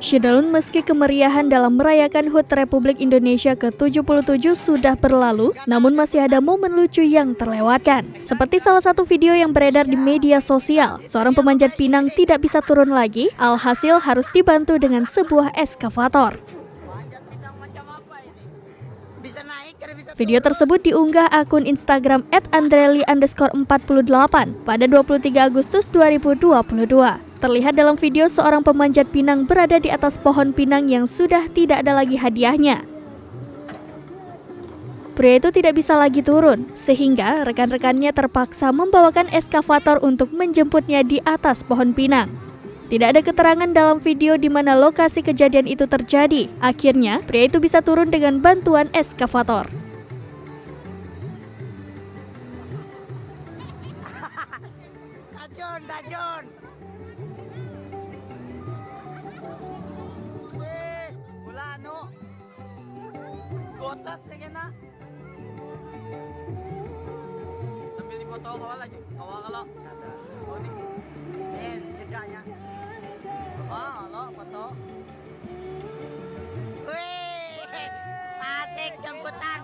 Syedalun, meski kemeriahan dalam merayakan HUT Republik Indonesia ke-77 sudah berlalu, namun masih ada momen lucu yang terlewatkan. Seperti salah satu video yang beredar di media sosial, seorang pemanjat pinang tidak bisa turun lagi, alhasil harus dibantu dengan sebuah eskavator. Video tersebut diunggah akun Instagram @andreli_48 pada 23 Agustus 2022. Terlihat dalam video seorang pemanjat pinang berada di atas pohon pinang yang sudah tidak ada lagi hadiahnya. Pria itu tidak bisa lagi turun, sehingga rekan-rekannya terpaksa membawakan eskavator untuk menjemputnya di atas pohon pinang. Tidak ada keterangan dalam video di mana lokasi kejadian itu terjadi. Akhirnya, pria itu bisa turun dengan bantuan eskavator. Dajon. Bulano. Gotas na na. Sambil di foto kawala aja. Kawala. Jedanya. Halo, foto. Wih, asik jemputan.